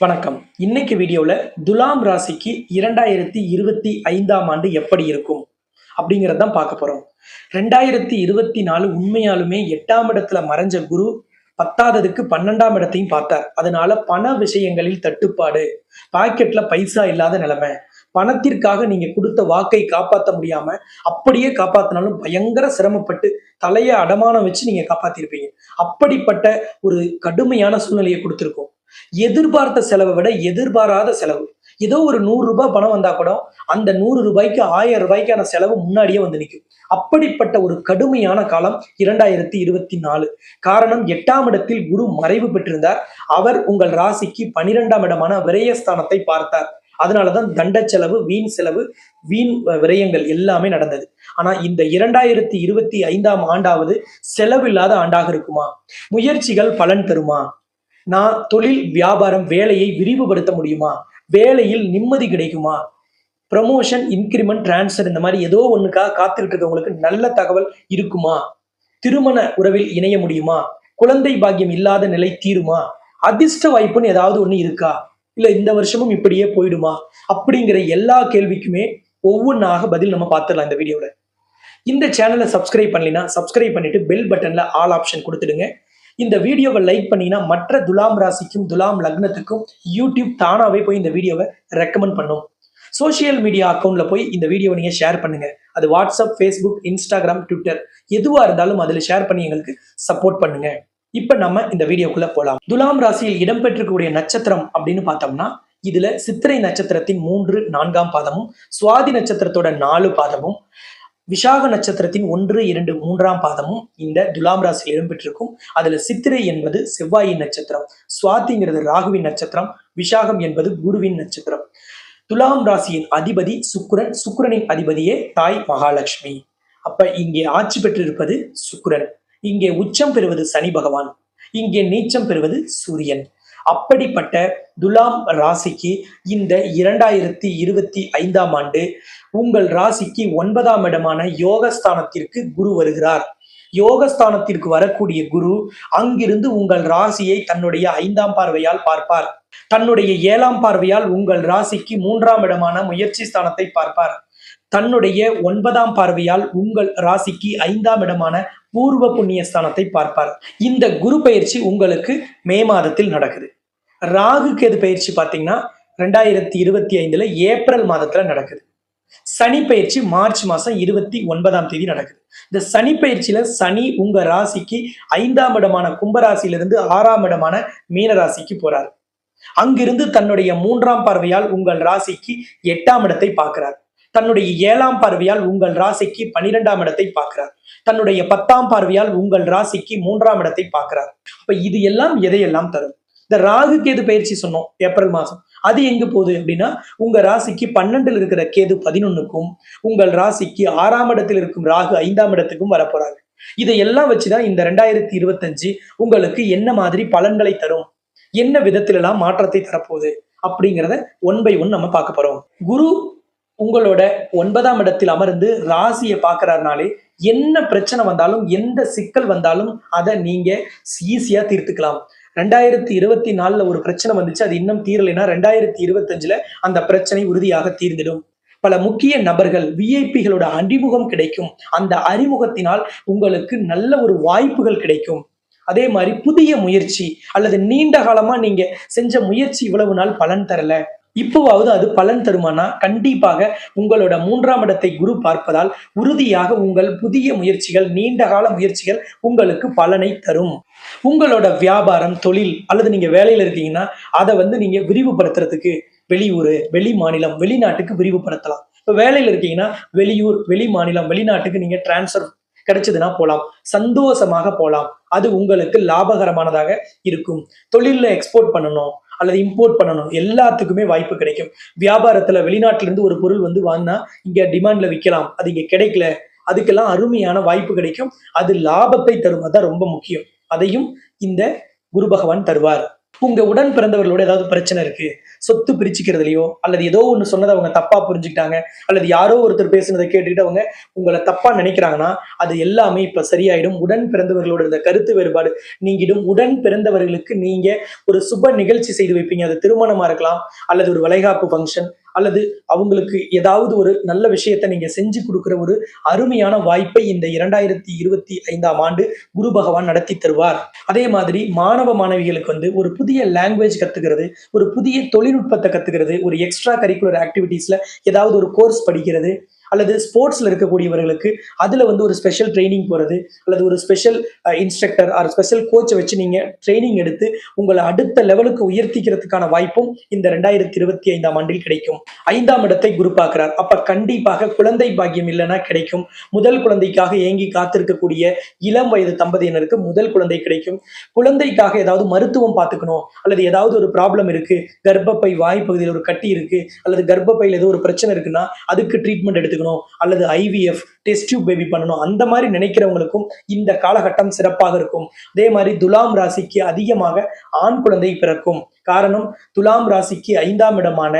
வணக்கம். இன்னைக்கு வீடியோல துலாம் ராசிக்கு 2025ஆம் ஆண்டு எப்படி இருக்கும் அப்படிங்கிறது தான் பார்க்க போறோம். 2024 உண்மையாலுமே 8ஆம் இடத்துல மறைஞ்ச குரு 10ஆவதுக்கு 12ஆம் இடத்தையும் பார்த்தார். அதனால பண விஷயங்களில் தட்டுப்பாடு, பாக்கெட்ல பைசா இல்லாத நிலைமை, பணத்திற்காக நீங்க கொடுத்த வாக்கை காப்பாற்ற முடியாம அப்படியே காப்பாத்தினாலும் பயங்கர சிரமப்பட்டு தலைய அடமானம் வச்சு நீங்க காப்பாத்திருப்பீங்க. அப்படிப்பட்ட ஒரு கடுமையான சூழ்நிலையை கொடுத்திருக்கோம். எதிர்பார்த்த செலவை விட எதிர்பாராத செலவு. ஏதோ ஒரு ரூ. 100 பணம் வந்தா கூட அந்த ரூ. 100க்கு ரூ. 1000க்கான செலவு முன்னாடியே வந்து நிற்கும். அப்படிப்பட்ட ஒரு கடுமையான காலம் 2024. காரணம் 8ஆம் இடத்தில் குரு மறைவு பெற்றிருந்தார். அவர் உங்கள் ராசிக்கு 12ஆம் இடமான விரயஸ்தானத்தை பார்த்தார். அதனாலதான் தண்ட செலவு, வீண் செலவு, வீண் விரயங்கள் எல்லாமே நடந்தது. ஆனா இந்த 2025ஆம் ஆண்டாவது செலவில்லாத ஆண்டாக இருக்குமா? முயற்சிகள் பலன் தருமா? நான் தொழில், வியாபாரம், வேலையை விரிவுபடுத்த முடியுமா? வேலையில் நிம்மதி கிடைக்குமா? ப்ரமோஷன், இன்கிரிமெண்ட், டிரான்ஸ்ஃபர் இந்த மாதிரி ஏதோ ஒண்ணுக்காக காத்துக்கிட்டு இருக்கவங்களுக்கு நல்ல தகவல் இருக்குமா? திருமண உறவில் இணைய முடியுமா? குழந்தை பாக்கியம் இல்லாத நிலை தீருமா? அதிர்ஷ்ட வாய்ப்புன்னு ஏதாவது ஒண்ணு இருக்கா? இல்ல இந்த வருஷமும் இப்படியே போயிடுமா? அப்படிங்கிற எல்லா கேள்விக்குமே ஒவ்வொன்றாக பதில் நம்ம பார்த்துடலாம் இந்த வீடியோல. இந்த சேனலை சப்ஸ்கிரைப் பண்ணலைன்னா சப்ஸ்கிரைப் பண்ணிட்டு பெல் பட்டன்ல ஆல் ஆப்ஷன் கொடுத்துடுங்க. இந்த வீடியோவை லைக் பண்ணீங்கன்னா மற்ற துலாம் ராசிக்கும் துலாம் லக்னத்துக்கும் யூடியூப் தானாவே போய் இந்த வீடியோவை ரெக்கமெண்ட் பண்ணும். சோசியல் மீடியா அக்கௌண்ட்ல போய் இந்த வீடியோவை நீங்க ஷேர் பண்ணுங்க. அது வாட்ஸ்அப், ஃபேஸ்புக், இன்ஸ்டாகிராம், ட்விட்டர் எதுவா இருந்தாலும் அதுல ஷேர் பண்ணி எங்களுக்கு சப்போர்ட் பண்ணுங்க. இப்ப நம்ம இந்த வீடியோக்குள்ள போலாம். துலாம் ராசியில் இடம்பெற்றிருக்கக்கூடிய நட்சத்திரம் அப்படின்னு பார்த்தோம்னா இதுல சித்திரை நட்சத்திரத்தின் 3, 4ஆம் பாதமும், சுவாதி நட்சத்திரத்தோட 4 பாதமும், விஷாக நட்சத்திரத்தின் 1, 2, 3ஆம் பாதமும் இந்த துலாம் ராசியில் இடம்பெற்றிருக்கும். அதுல சித்திரை என்பது செவ்வாயின் நட்சத்திரம், சுவாதிங்கிறது ராகுவின் நட்சத்திரம், விஷாகம் என்பது குருவின் நட்சத்திரம். துலாம் ராசியின் அதிபதி சுக்கிரன், சுக்கிரனின் அதிபதியே தாய் மகாலட்சுமி. அப்ப இங்கே ஆட்சி பெற்றிருப்பது சுக்கிரன், இங்கே உச்சம் பெறுவது சனி பகவான், இங்கே நீச்சம் பெறுவது சூரியன். அப்படிப்பட்ட துலாம் ராசிக்கு இந்த 2025ஆம் ஆண்டு உங்கள் ராசிக்கு 9ஆம் இடமான யோகஸ்தானத்திற்கு குரு வருகிறார். யோகஸ்தானத்திற்கு வரக்கூடிய குரு அங்கிருந்து உங்கள் ராசியை தன்னுடைய 5ஆம் பார்வையால் பார்ப்பார். தன்னுடைய 7ஆம் பார்வையால் உங்கள் ராசிக்கு 3ஆம் இடமான முயற்சி ஸ்தானத்தை பார்ப்பார். தன்னுடைய 9ஆம் பார்வையால் உங்கள் ராசிக்கு 5ஆம் இடமான பூர்வ புண்ணிய ஸ்தானத்தை பார்ப்பார். இந்த குரு பயிற்சி உங்களுக்கு மே மாதத்தில் நடக்குது. ராகு கேது பயிற்சி பார்த்தீங்கன்னா 2025 ஏப்ரல் மாதத்துல நடக்குது. சனி பயிற்சி மார்ச் மாசம் 29ஆம் தேதி நடக்குது. இந்த சனி பயிற்சியில சனி உங்க ராசிக்கு 5ஆம் இடமான கும்பராசியிலிருந்து 6ஆம் இடமான மீன ராசிக்கு போறாரு. அங்கிருந்து தன்னுடைய 3ஆம் பார்வையால் உங்கள் ராசிக்கு 8ஆம் இடத்தை பார்க்கிறார். தன்னுடைய 7ஆம் பார்வையால் உங்கள் ராசிக்கு 12ஆம் இடத்தை பார்க்கிறார். தன்னுடைய 10ஆம் பார்வையால் உங்கள் ராசிக்கு 3ஆம் இடத்தை பார்க்கிறார். அப்ப இது எல்லாம் எதையெல்லாம் தரும்? இந்த ராகு கேது பயிற்சி சொன்னோம் ஏப்ரல் மாசம். அது எங்க போகுது அப்படின்னா உங்க ராசிக்கு 12ல் இருக்கிற கேது 11க்கும், உங்கள் ராசிக்கு 6ஆம் இடத்தில் இருக்கும் ராகு 5ஆம் இடத்துக்கும் வரப்போறாங்க. இதையெல்லாம் வச்சுதான் இந்த 2025 உங்களுக்கு என்ன மாதிரி பலன்களை தரும், என்ன விதத்திலெல்லாம் மாற்றத்தை தரப்போகுது அப்படிங்கிறத ஒன் பை ஒன் நம்ம பார்க்க போறோம். குரு உங்களோட 9ஆம் இடத்தில் அமர்ந்து ராசியை பார்க்கறாருனாலே என்ன பிரச்சனை வந்தாலும், எந்த சிக்கல் வந்தாலும் அதை நீங்க ஈஸியா தீர்த்துக்கலாம். 2024 ஒரு பிரச்சனை வந்துச்சு, அது இன்னும் தீரலைன்னா 2025 அந்த பிரச்சனை உறுதியாக தீர்ந்திடும். பல முக்கிய நபர்கள், விஐபிகளோட அறிமுகம் கிடைக்கும். அந்த அறிமுகத்தினால் உங்களுக்கு நல்ல ஒரு வாய்ப்புகள் கிடைக்கும். அதே மாதிரி புதிய முயற்சி அல்லது நீண்ட காலமா நீங்க செஞ்ச முயற்சி இவ்வளவு நாள் பலன் தரல, இப்போவாவது அது பலன் தருமானா கண்டிப்பாக உங்களோட 3ஆம் இடத்தை குரு பார்ப்பதால் உறுதியாக உங்கள் புதிய முயற்சிகள், நீண்ட கால முயற்சிகள் உங்களுக்கு பலனை தரும். உங்களோட வியாபாரம், தொழில் அல்லது நீங்க வேலையில இருக்கீங்கன்னா அதை நீங்க விரிவுபடுத்துறதுக்கு வெளியூர், வெளி மாநிலம், வெளிநாட்டுக்கு விரிவுபடுத்தலாம். இப்போ வேலையில இருக்கீங்கன்னா வெளியூர், வெளி மாநிலம், வெளிநாட்டுக்கு நீங்க டிரான்ஸ்ஃபர் கிடைச்சதுன்னா போலாம், சந்தோஷமாக போலாம். அது உங்களுக்கு லாபகரமானதாக இருக்கும். தொழில்ல எக்ஸ்போர்ட் பண்ணணும் அல்லது இம்போர்ட் பண்ணணும், எல்லாத்துக்குமே வாய்ப்பு கிடைக்கும். வியாபாரத்துல வெளிநாட்டுல இருந்து ஒரு பொருள் வாங்கினா இங்க டிமாண்ட்ல விற்கலாம், அது இங்க கிடைக்கல, அதுக்கெல்லாம் அருமையான வாய்ப்பு கிடைக்கும். அது லாபத்தை தரும், அதான் ரொம்ப முக்கியம். அதையும் இந்த குரு பகவான் தருவார். உங்க உடன் பிறந்தவர்களோட ஏதாவது பிரச்சனை இருக்கு, சொத்து பிரிச்சுக்கிறதுலயோ அல்லது ஏதோ ஒண்ணு சொன்னதை அவங்க தப்பா புரிஞ்சுக்கிட்டாங்க, அல்லது யாரோ ஒருத்தர் பேசுனதை கேட்டுக்கிட்டு அவங்க உங்களை தப்பா நினைக்கிறாங்கன்னா அது எல்லாமே இப்ப சரியாயிடும். உடன் பிறந்தவர்களோட இந்த கருத்து வேறுபாடு நீங்கிடும். உடன் பிறந்தவர்களுக்கு நீங்க ஒரு சுப நிகழ்ச்சி செய்து வைப்பீங்க. அது திருமணமா இருக்கலாம், அல்லது ஒரு வளைகாப்பு ஃபங்க்ஷன், அல்லது அவங்களுக்கு ஏதாவது ஒரு நல்ல விஷயத்தை நீங்க செஞ்சு கொடுக்கிற ஒரு அருமையான வாய்ப்பை இந்த 2025ஆம் ஆண்டு குரு பகவான் நடத்தி தருவார். அதே மாதிரி மாணவ மாணவிகளுக்கு ஒரு புதிய லாங்குவேஜ் கத்துக்கிறது, ஒரு புதிய தொழில்நுட்பத்தை கத்துக்கிறது, ஒரு எக்ஸ்ட்ரா கரிக்குலர் ஆக்டிவிட்டீஸ்ல ஏதாவது ஒரு கோர்ஸ் படிக்கிறது, அல்லது ஸ்போர்ட்ஸ்ல இருக்கக்கூடியவர்களுக்கு அதுல ஒரு ஸ்பெஷல் ட்ரைனிங் போறது, அல்லது ஒரு ஸ்பெஷல் இன்ஸ்ட்ரக்டர் ஆர் ஸ்பெஷல் கோச்சை வச்சு நீங்க ட்ரைனிங் எடுத்து உங்களை அடுத்த லெவலுக்கு உயர்த்திக்கிறதுக்கான வாய்ப்பும் இந்த 2025ஆம் ஆண்டில் கிடைக்கும். 5ஆம் இடத்தை குரு பார்க்கிறார். அப்ப கண்டிப்பாக குழந்தை பாக்கியம் இல்லைன்னா கிடைக்கும். முதல் குழந்தைக்காக ஏங்கி காத்திருக்கக்கூடிய இளம் வயது தம்பதியினருக்கு முதல் குழந்தை கிடைக்கும். குழந்தைக்காக ஏதாவது மருத்துவம் பார்த்துக்கணும், அல்லது ஏதாவது ஒரு ப்ராப்ளம் இருக்கு, கர்ப்பப்பை வாய் பகுதியில் ஒரு கட்டி இருக்கு, அல்லது கர்ப்பப்பையில் ஏதோ ஒரு பிரச்சனை இருக்குன்னா அதுக்கு ட்ரீட்மெண்ட் எடுத்துக்கணும், அல்லது ஐவிஎஃப் டெஸ்ட் டியூப் பேபி பண்ணணும், அந்த மாதிரி நினைக்கிறவங்களுக்கும் இந்த காலகட்டம் சிறப்பாக இருக்கும். அதே மாதிரி துலாம் ராசிக்கு அதிகமாக ஆண் குழந்தை பிறக்கும். காரணம், துலாம் ராசிக்கு 5ஆம் இடமான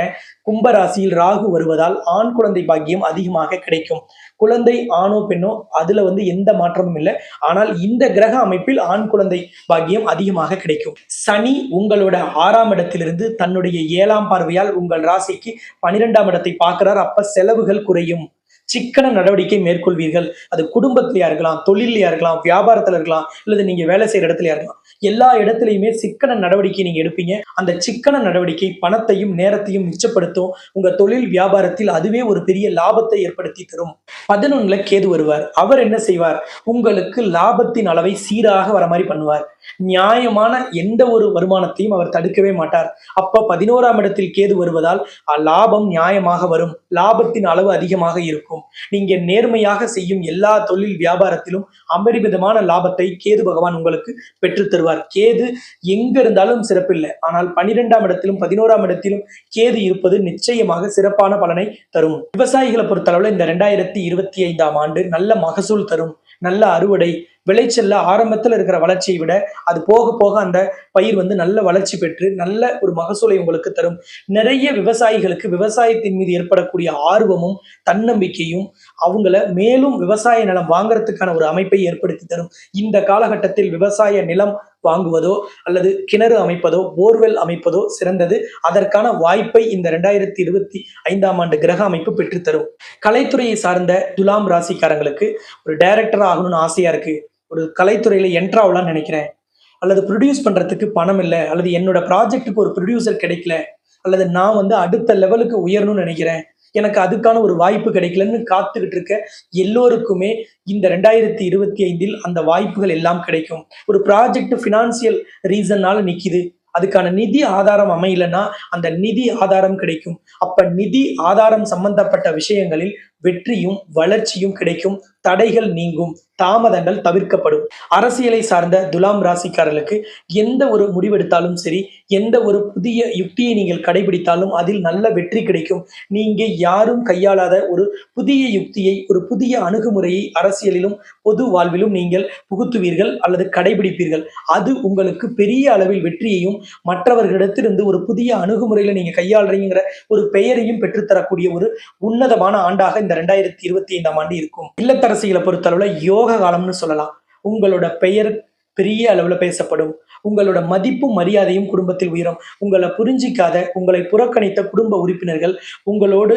கும்ப ராசியில் ராகு வருவதால் ஆண் குழந்தை பாக்கியம் அதிகமாக கிடைக்கும். குழந்தை ஆணோ பெண்ணோ அதுல எந்த மாற்றமும் இல்லை. ஆனால் இந்த கிரக அமைப்பில் ஆண் குழந்தை பாக்கியம் அதிகமாக கிடைக்கும். சனி உங்களோட 6ஆம் இடத்திலிருந்து தன்னுடைய 7ஆம் பார்வையால் உங்கள் ராசிக்கு 12ஆம் இடத்தை பார்க்கிறார். அப்ப செலவுகள் குறையும். சிக்கன நடவடிக்கை மேற்கொள்வீர்கள். அது குடும்பத்திலயா இருக்கலாம், தொழிலையா இருக்கலாம், வியாபாரத்துல இருக்கலாம், அல்லது நீங்க வேலை செய்யற இடத்துலயா இருக்கலாம். எல்லா இடத்துலயுமே சிக்கன நடவடிக்கை நீங்க எடுப்பீங்க. அந்த சிக்கன நடவடிக்கை பணத்தையும் நேரத்தையும் மிச்சப்படுத்தும். உங்க தொழில் வியாபாரத்தில் அதுவே ஒரு பெரிய லாபத்தை ஏற்படுத்தி தரும். 11ல கேது வருவார். அவர் என்ன செய்வார்? உங்களுக்கு லாபத்தின் அளவை சீராக வர மாதிரி பண்ணுவார். நியாயமான எந்த ஒரு வருமானத்தையும் அவர் தடுக்கவே மாட்டார். அப்ப 11ஆம் இடத்தில் கேது வருவதால் லாபம் நியாயமாக வரும். லாபத்தின் அளவு அதிகமாக இருக்கும். நீங்க நேர்மையாக செய்யும் எல்லா தொழில் வியாபாரத்திலும் அபரிமிதமான லாபத்தை கேது பகவான் உங்களுக்கு பெற்று தருவார். கேது எங்க இருந்தாலும் சிறப்பில்லை, ஆனால் 12ஆம் இடத்திலும் 11ஆம் இடத்திலும் கேது இருப்பது நிச்சயமாக சிறப்பான பலனை தரும். விவசாயிகளை பொறுத்தளவுல இந்த 2025ஆம் ஆண்டு நல்ல மகசூல் தரும். நல்ல அறுவடை, விளைச்சல்ல ஆரம்பத்துல இருக்கிற வளர்ச்சியை விட அது போக போக அந்த பயிர் நல்ல வளர்ச்சி பெற்று நல்ல ஒரு மகசூலை உங்களுக்கு தரும். நிறைய விவசாயிகளுக்கு விவசாயத்தின் மீது ஏற்படக்கூடிய ஆர்வமும் தன்னம்பிக்கையும் அவங்கள மேலும் விவசாய நிலம் வாங்குறதுக்கான ஒரு அமைப்பை ஏற்படுத்தி தரும். இந்த காலகட்டத்தில் விவசாய நிலம் வாங்குவதோ அல்லது கிணறு அமைப்பதோ போர்வெல் அமைப்பதோ சிறந்தது. அதற்கான வாய்ப்பை இந்த 2025ஆம் ஆண்டு கிரக அமைப்பு பெற்றுத்தரும். கலைத்துறையை சார்ந்த துலாம் ராசிக்காரங்களுக்கு ஒரு டைரக்டரா ஆகணும்னு ஆசையா இருக்கு, ஒரு கலைத்துறையில என்ட்ரு ஆகலாம்னு நினைக்கிறேன், அல்லது ப்ரொடியூஸ் பண்றதுக்கு பணம் இல்லை, அல்லது என்னோட ப்ராஜெக்டுக்கு ஒரு ப்ரொடியூசர் கிடைக்கல, அல்லது நான் அடுத்த லெவலுக்கு உயரணும்னு நினைக்கிறேன், எனக்கு அதுக்கான ஒரு வாய்ப்பு கிடைக்கலன்னு காத்துக்கிட்டு இருக்க எல்லோருக்குமே இந்த 2025இல் அந்த வாய்ப்புகள் எல்லாம் கிடைக்கும். ஒரு ப்ராஜெக்ட் ஃபினான்சியல் ரீசன்னால நிக்குது, அதுக்கான நிதி ஆதாரம் அமையலன்னா அந்த நிதி ஆதாரம் கிடைக்கும். அப்ப நிதி ஆதாரம் சம்பந்தப்பட்ட விஷயங்களில் வெற்றியும் வளர்ச்சியும் கிடைக்கும். தடைகள் நீங்கும், தாமதங்கள் தவிர்க்கப்படும். அரசியலை சார்ந்த துலாம் ராசிக்காரர்களுக்கு எந்த ஒரு முடிவெடுத்தாலும் சரி, எந்த ஒரு புதிய யுக்தியை நீங்கள் கடைபிடித்தாலும் அதில் நல்ல வெற்றி கிடைக்கும். நீங்க யாரும் கையாளாத ஒரு புதிய யுக்தியை, ஒரு புதிய அணுகுமுறையை அரசியலிலும் பொது வாழ்விலும் நீங்கள் புகுத்துவீர்கள் அல்லது கடைபிடிப்பீர்கள். அது உங்களுக்கு பெரிய அளவில் வெற்றியையும் மற்றவர்களிடத்திலிருந்து ஒரு புதிய அணுகுமுறையில நீங்க கையாளுறீங்கிற ஒரு பெயரையும் பெற்றுத்தரக்கூடிய ஒரு உன்னதமான ஆண்டாக இந்த 2025ஆம் ஆண்டு இருக்கும். இல்லத்தரசிகளை பொறுத்தளவுல யோக காலம்னு சொல்லலாம். உங்களோட பெயர் பெரிய அளவுல பேசப்படும். உங்களோட மதிப்பும் மரியாதையும் குடும்பத்தில் உயரும். உங்களை புரிஞ்சிக்காத, உங்களை புறக்கணித்த குடும்ப உறுப்பினர்கள் உங்களோடு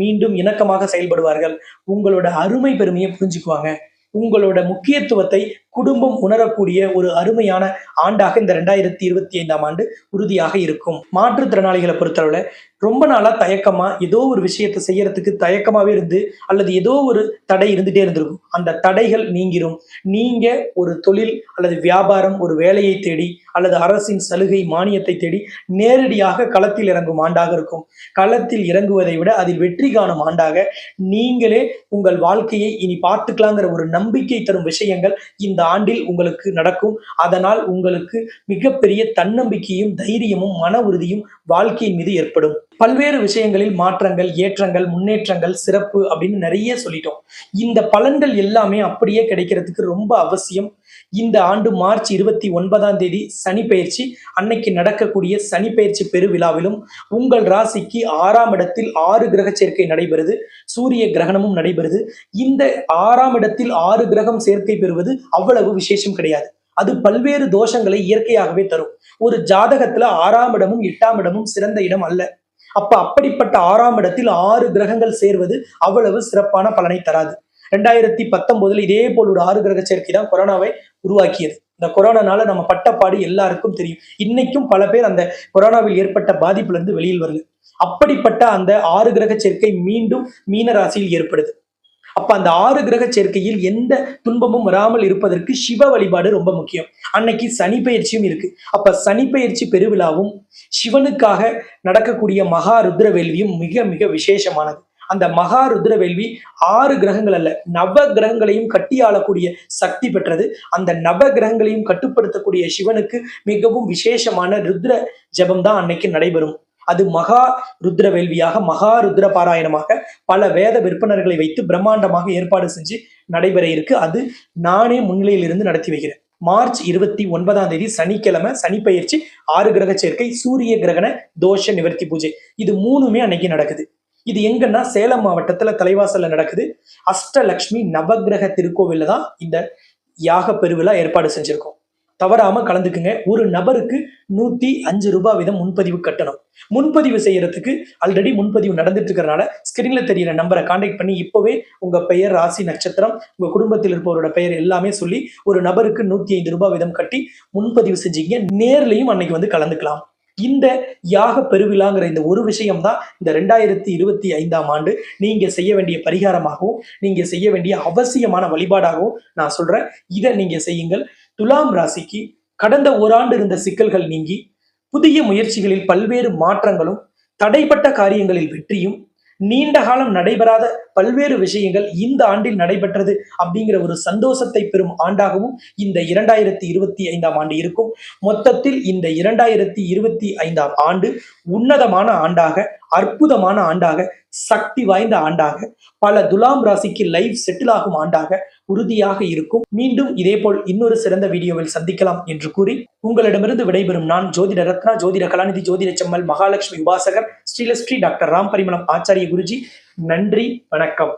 மீண்டும் இணக்கமாக செயல்படுவார்கள். உங்களோட அருமை பெருமையை புரிஞ்சுக்குவாங்க. உங்களோட முக்கியத்துவத்தை குடும்பம் உணரக்கூடிய ஒரு அருமையான ஆண்டாக இந்த 2025ஆம் ஆண்டு உறுதியாக இருக்கும். மாற்றுத்திறனாளிகளை பொறுத்தளவுல ரொம்ப நாளா தயக்கமா ஏதோ ஒரு விஷயத்தை செய்யறதுக்கு தயக்கமாவே இருந்து அல்லது ஏதோ ஒரு தடை இருந்துட்டே இருந்திருக்கும். அந்த தடைகள் நீங்கிரும். நீங்க ஒரு தொழில் அல்லது வியாபாரம், ஒரு வேலையை தேடி அல்லது அரசின் சலுகை மானியத்தை தேடி நேரடியாக களத்தில் இறங்கும் ஆண்டாக இருக்கும். களத்தில் இறங்குவதை விட அதில் வெற்றி காணும் ஆண்டாக நீங்களே உங்கள் வாழ்க்கையை இனி பார்த்துக்கலாங்கிற ஒரு நம்பிக்கை தரும் விஷயங்கள் இந்த ஆண்டில் உங்களுக்கு நடக்கும். அதனால் உங்களுக்கு மிகப்பெரிய தன்னம்பிக்கையும் தைரியமும் மன உறுதியும் வாழ்க்கையின் மீது ஏற்படும். பல்வேறு விஷயங்களில் மாற்றங்கள், ஏற்றங்கள், முன்னேற்றங்கள், சிறப்பு அப்படின்னு நிறைய சொல்லிட்டோம். இந்த பலன்கள் எல்லாமே அப்படியே கிடைக்கிறதுக்கு ரொம்ப அவசியம். இந்த ஆண்டு மார்ச் 29ஆம் தேதி சனி பெயர்ச்சி அன்னைக்கு நடக்கக்கூடிய சனி பெயர்ச்சி பெருவிழாவிலும் உங்கள் ராசிக்கு 6ஆம் இடத்தில் 6 கிரக சேர்க்கை நடைபெறுது. சூரிய கிரகணமும் நடைபெறுது. இந்த 6ஆம் இடத்தில் 6 கிரகம் சேர்க்கை பெறுவது அவ்வளவு விசேஷம் கிடையாது. அது பல்வேறு தோஷங்களை இயற்கையாகவே தரும். ஒரு ஜாதகத்துல 6ஆம் இடமும் 8ஆம் இடமும் சிறந்த இடம் அல்ல. அப்படிப்பட்ட 6ஆம் இடத்தில் 6 கிரகங்கள் சேர்வது அவ்வளவு சிறப்பான பலனை தராது. 2019 இதே போல் ஒரு 6 கிரக சேர்க்கை தான் கொரோனாவை உருவாக்கியது. இந்த கொரோனானால நம்ம பட்டப்பாடு எல்லாருக்கும் தெரியும். இன்னைக்கும் பல பேர் அந்த கொரோனாவில் ஏற்பட்ட பாதிப்புல இருந்து வெளியில் வரல. அப்படிப்பட்ட அந்த 6 கிரக சேர்க்கை மீண்டும் மீன ராசியில் ஏற்படுது. அந்த 6 கிரக சேர்க்கையில் எந்த துன்பமும் வராமல் இருப்பதற்கு சிவ வழிபாடு ரொம்ப முக்கியம். அன்னைக்கு சனி பெயர்ச்சியும் இருக்கு. சனி பெயர்ச்சி பெருவிழாவும் சிவனுக்காக நடக்கக்கூடிய மகா ருத்ர வேள்வியும் மிக மிக விசேஷமானது. அந்த மகா ருத்ர வேள்வி 6 கிரகங்கள் அல்ல, நவ கிரகங்களையும் கட்டி ஆளக்கூடிய சக்தி பெற்றது. அந்த நவ கிரகங்களையும் கட்டுப்படுத்தக்கூடிய சிவனுக்கு மிகவும் விசேஷமான ருத்ர ஜபம் தான் அன்னைக்கு நடைபெறும். அது மகா ருத்ர வேள்வியாக, மகா ருத்ர பாராயணமாக பல வேத விற்பனர்களை வைத்து பிரம்மாண்டமாக ஏற்பாடு செஞ்சு நடைபெற இருக்கு. அது நானே முன்னிலையில் இருந்து நடத்தி வைக்கிறேன். மார்ச் 29ஆம் தேதி சனிக்கிழமை சனி பெயர்ச்சி, 6 கிரக சேர்க்கை, சூரிய கிரகண தோஷ நிவர்த்தி பூஜை, இது 3மே அன்னைக்கு நடக்குது. இது எங்கன்னா சேலம் மாவட்டத்துல தலைவாசல்ல நடக்குது. அஷ்டலட்சுமி நவகிரக திருக்கோவில்ல தான் இந்த யாக பெருவிழா ஏற்பாடு செஞ்சிருக்கோம். தவறாம கலந்துக்குங்க. ஒரு நபருக்கு 105 ரூபாய் வீதம் முன்பதிவு கட்டணும். முன்பதிவு செய்யறதுக்கு ஆல்ரெடி முன்பதிவு நடந்துட்டு இருக்கிறனால ஸ்கிரீன்ல தெரியிற நம்பரை கான்டாக்ட் பண்ணி இப்பவே உங்க பெயர், ராசி, நட்சத்திரம், உங்க குடும்பத்தில் இருப்பவரோட பெயர் எல்லாமே சொல்லி ஒரு நபருக்கு 105 ரூபாய் வீதம் கட்டி முன்பதிவு செஞ்சீங்க. நேர்லையும் அன்னைக்கு வந்து கலந்துக்கலாம். இந்த யாக பெருவிழாங்கிற இந்த ஒரு விஷயம் தான் இந்த 2025ஆம் ஆண்டு நீங்க செய்ய வேண்டிய பரிகாரமாகவும் நீங்க செய்ய வேண்டிய அவசியமான வழிபாடாகவும் நான் சொல்றேன். இதை நீங்க செய்யுங்கள். துலாம் ராசிக்கு கடந்த ஓராண்டு இருந்த சிக்கல்கள் நீங்கி புதிய முயற்சிகளில் பல்வேறு மாற்றங்களும், தடைப்பட்ட காரியங்களில் வெற்றியும், நீண்ட காலம் நடைபெறாத பல்வேறு விஷயங்கள் இந்த ஆண்டில் நடைபெற்றது அப்படிங்கிற ஒரு சந்தோஷத்தை பெறும் ஆண்டாகவும் இந்த 2025ஆம் ஆண்டு இருக்கும். மொத்தத்தில் இந்த 2025ஆம் ஆண்டு உன்னதமான ஆண்டாக, அற்புதமான ஆண்டாக, சக்தி வாய்ந்த ஆண்டாக, பல துலாம் ராசிக்கு லைஃப் செட்டில் ஆகும் ஆண்டாக உறுதியாக இருக்கும். மீண்டும் இதே போல் இன்னொரு சிறந்த வீடியோவில் சந்திக்கலாம் என்று கூறி உங்களிடமிருந்து விடைபெறும் நான் ஜோதிட ரத்னா, ஜோதிட கலாநிதி, ஜோதிட செம்மல், மகாலட்சுமி உபாசகர், ஸ்ரீலஸ்ரீ டாக்டர் ராம் பரிமளம் ஆச்சாரிய குருஜி. நன்றி, வணக்கம்.